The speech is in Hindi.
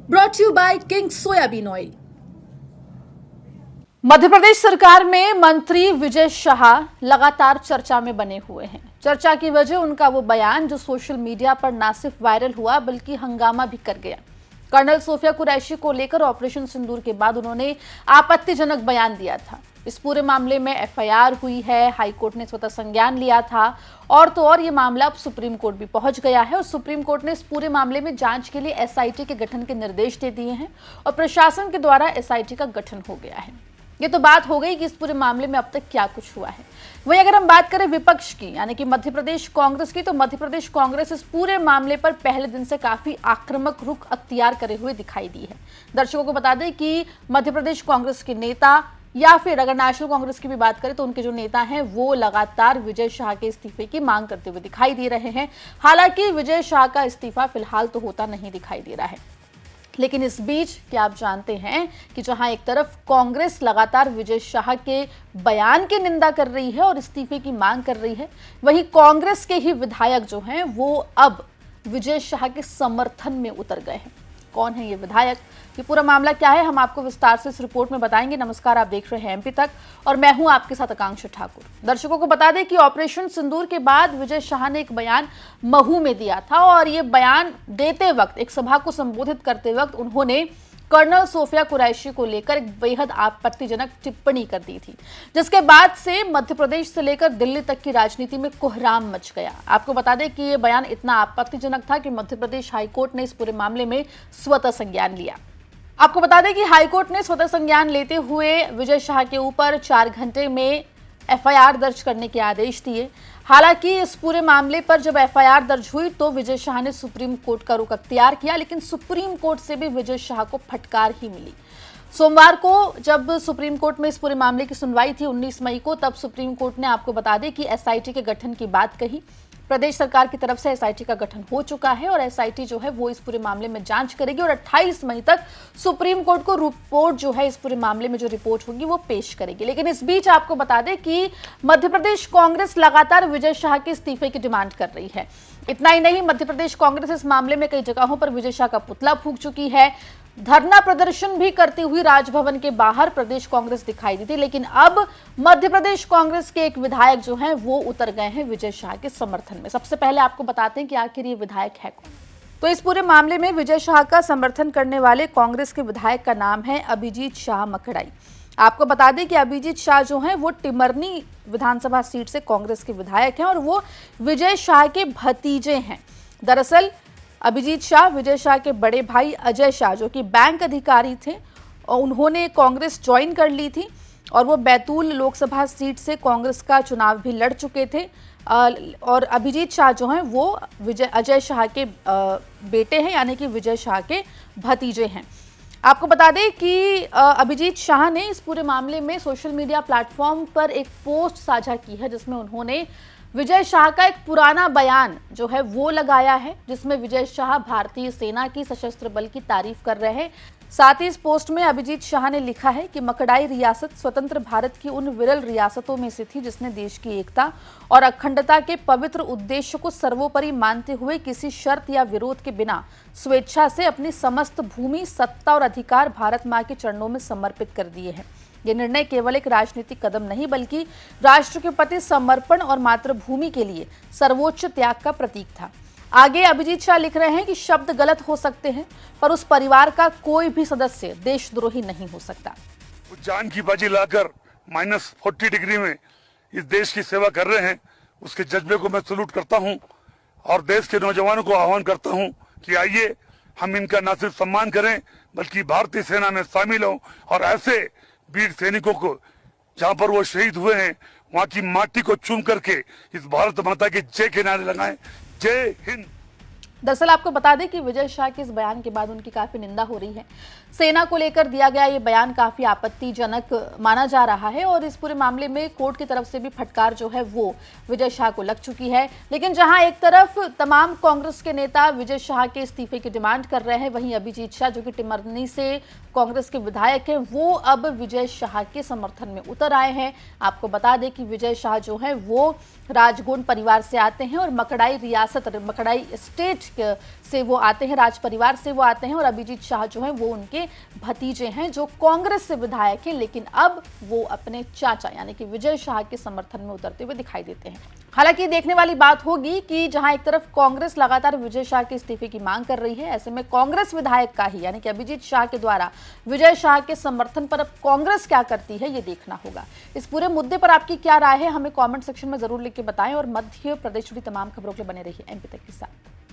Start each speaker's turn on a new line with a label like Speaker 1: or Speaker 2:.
Speaker 1: brought to you by King Soybean Oil।
Speaker 2: Madhya Pradesh सरकार में मंत्री विजय शाह लगातार चर्चा में बने हुए हैं। चर्चा की वजह उनका वो बयान जो सोशल मीडिया पर न सिर्फ वायरल हुआ बल्कि हंगामा भी कर गया। कर्नल सोफिया कुरैशी को लेकर ऑपरेशन सिंदूर के बाद उन्होंने आपत्तिजनक बयान दिया था। इस पूरे मामले में एफआईआर हुई है, हाईकोर्ट ने स्वतः संज्ञान लिया था और तो और ये मामला अब सुप्रीम कोर्ट भी पहुंच गया है और सुप्रीम कोर्ट ने इस पूरे मामले में जांच के लिए एसआईटी के गठन के निर्देश दे दिए हैं और प्रशासन के द्वारा एसआईटी का गठन हो गया है। ये तो बात हो गई कि इस पूरे मामले में अब तक क्या कुछ हुआ है। वहीं अगर हम बात करें विपक्ष की यानी कि मध्य प्रदेश कांग्रेस की, तो मध्य प्रदेश कांग्रेस इस पूरे मामले पर पहले दिन से काफी आक्रामक रुख अख्तियार करे हुए दिखाई दी है। दर्शकों को बता दें कि मध्य प्रदेश कांग्रेस के नेता या फिर अगर नेशनल कांग्रेस की भी बात करें तो उनके जो नेता हैं वो लगातार विजय शाह के इस्तीफे की मांग करते हुए दिखाई दे रहे हैं। हालांकि विजय शाह का इस्तीफा फिलहाल तो होता नहीं दिखाई दे रहा है, लेकिन इस बीच क्या आप जानते हैं कि जहां एक तरफ कांग्रेस लगातार विजय शाह के बयान की निंदा कर रही है और इस्तीफे की मांग कर रही है, वहीं कांग्रेस के ही विधायक जो हैं वो अब विजय शाह के समर्थन में उतर गए हैं। कौन है ये विधायक, ये पूरा मामला क्या है, हम आपको विस्तार से इस रिपोर्ट में बताएंगे। नमस्कार, आप देख रहे हैं एमपी तक और मैं हूं आपके साथ आकांक्षा ठाकुर। दर्शकों को बता दें कि ऑपरेशन सिंदूर के बाद विजय शाह ने एक बयान महू में दिया था और ये बयान देते वक्त, एक सभा को संबोधित करते वक्त उन्होंने कर्नल सोफिया कुरैशी को लेकर एक बेहद आपत्तिजनक टिप्पणी कर दी थी, जिसके बाद से मध्य प्रदेश से लेकर दिल्ली तक की राजनीति में कोहराम मच गया। आपको बता दें कि ये बयान इतना आपत्तिजनक था कि मध्य प्रदेश हाईकोर्ट ने इस पूरे मामले में स्वतः संज्ञान लिया। आपको बता दें कि हाईकोर्ट ने स्वतः संज्ञान लेते हुए विजय शाह के ऊपर 4 घंटे में एफआईआर दर्ज करने के आदेश दिए। हालांकि इस पूरे मामले पर जब एफआईआर दर्ज हुई तो विजय शाह ने सुप्रीम कोर्ट का रुख अख्तियार किया, लेकिन सुप्रीम कोर्ट से भी विजय शाह को फटकार ही मिली। सोमवार को जब सुप्रीम कोर्ट में इस पूरे मामले की सुनवाई थी 19 मई को, तब सुप्रीम कोर्ट ने आपको बता दें कि एसआईटी के गठन की बात कही। प्रदेश सरकार की तरफ से एसआईटी का गठन हो चुका है और एसआईटी जो है वो इस पूरे मामले में जांच करेगी और 28 मई तक सुप्रीम कोर्ट को रिपोर्ट जो है इस पूरे मामले में जो रिपोर्ट होगी वो पेश करेगी। लेकिन इस बीच आपको बता दें कि मध्य प्रदेश कांग्रेस लगातार विजय शाह के इस्तीफे की डिमांड कर रही है। इतना ही नहीं, मध्य प्रदेश कांग्रेस इस मामले में कई जगहों पर विजय शाह का पुतला फूंक चुकी है। धरना प्रदर्शन भी करती हुई राजभवन के बाहर प्रदेश कांग्रेस दिखाई दी थी, लेकिन अब मध्य प्रदेश कांग्रेस के एक विधायक जो हैं वो उतर गए हैं विजय शाह के समर्थन में। सबसे पहले आपको बताते हैं कि आखिर ये विधायक है कौन। तो इस पूरे मामले में विजय शाह का समर्थन करने वाले कांग्रेस के विधायक का नाम है अभिजीत शाह मकड़ाई। आपको बता दें कि अभिजीत शाह जो हैं वो टिमरनी विधानसभा सीट से कांग्रेस के विधायक हैं और वो विजय शाह के भतीजे हैं। दरअसल अभिजीत शाह विजय शाह के बड़े भाई अजय शाह जो कि बैंक अधिकारी थे और उन्होंने कांग्रेस ज्वाइन कर ली थी और वो बैतूल लोकसभा सीट से कांग्रेस का चुनाव भी लड़ चुके थे। और अभिजीत शाह जो हैं वो अजय शाह के बेटे हैं यानी कि विजय शाह के भतीजे हैं। आपको बता दें कि अभिजीत शाह ने इस पूरे मामले में सोशल मीडिया प्लेटफॉर्म पर एक पोस्ट साझा की है जिसमें उन्होंने विजय शाह का एक पुराना बयान जो है वो लगाया है, जिसमें विजय शाह भारतीय सेना की सशस्त्र बल की तारीफ कर रहे हैं। साथ ही इस पोस्ट में अभिजीत शाह ने लिखा है कि मकड़ाई रियासत स्वतंत्र भारत की उन विरल रियासतों में से थी जिसने देश की एकता और अखंडता के पवित्र उद्देश्य को सर्वोपरि मानते हुए किसी शर्त या विरोध के बिना स्वेच्छा से अपनी समस्त भूमि, सत्ता और अधिकार भारत मां के चरणों में समर्पित कर दिए हैं। ये निर्णय केवल एक राजनीतिक कदम नहीं बल्कि राष्ट्र के प्रति समर्पण और मातृभूमि के लिए सर्वोच्च त्याग का प्रतीक था। आगे अभिजीत शाह लिख रहे हैं कि शब्द गलत हो सकते हैं पर उस परिवार का कोई भी सदस्य देशद्रोही नहीं हो सकता।
Speaker 3: जान की बाजी लाकर -40 डिग्री में इस देश की सेवा कर रहे हैं, उसके जज्बे को मैं सैल्यूट करता हूं और देश के नौजवानों को आह्वान करता हूं कि आइए हम इनका न सिर्फ सम्मान करें बल्कि भारतीय सेना में शामिल हों और ऐसे वीर सैनिकों को जहां पर वो शहीद हुए हैं वहां की माटी को चूम करके इस भारत माता के जय के नारे लगाएं। जय हिंद।
Speaker 2: दरअसल आपको बता दें कि विजय शाह के इस बयान के बाद उनकी काफी निंदा हो रही है। सेना को लेकर दिया गया ये बयान काफी आपत्तिजनक माना जा रहा है और इस पूरे मामले में कोर्ट की तरफ से भी फटकार जो है वो विजय शाह को लग चुकी है। लेकिन जहां एक तरफ तमाम कांग्रेस के नेता विजय शाह के इस्तीफे की डिमांड कर रहे हैं, वहीं अभिजीत शाह जो कि टिमरनी से कांग्रेस के विधायक हैं वो अब विजय शाह के समर्थन में उतर आए हैं। आपको बता दें कि विजय शाह जो है वो राजगोंड परिवार से आते हैं और मकड़ाई रियासत, मकड़ाई स्टेट से वो आते हैं, राज परिवार से वो आते हैं और अभिजीत शाह जो है वो उनके भतीजे हैं जो कांग्रेस से विधायक हैं, लेकिन अब वो अपने चाचा यानी कि विजय शाह के समर्थन में उतरते हुए दिखाई देते हैं। हालांकि देखने वाली बात होगी कि जहां एक तरफ कांग्रेस लगातार विजय शाह के इस्तीफे की मांग कर रही है, ऐसे में कांग्रेस विधायक का ही यानी कि अभिजीत शाह के द्वारा विजय शाह के समर्थन पर अब कांग्रेस क्या करती है ये देखना होगा। इस पूरे मुद्दे पर आपकी क्या राय है, हमें कमेंट सेक्शन में जरूर लिख के बताएं और मध्य प्रदेश जुड़ी तमाम खबरों के लिए बने रहिए एमपी तक के साथ।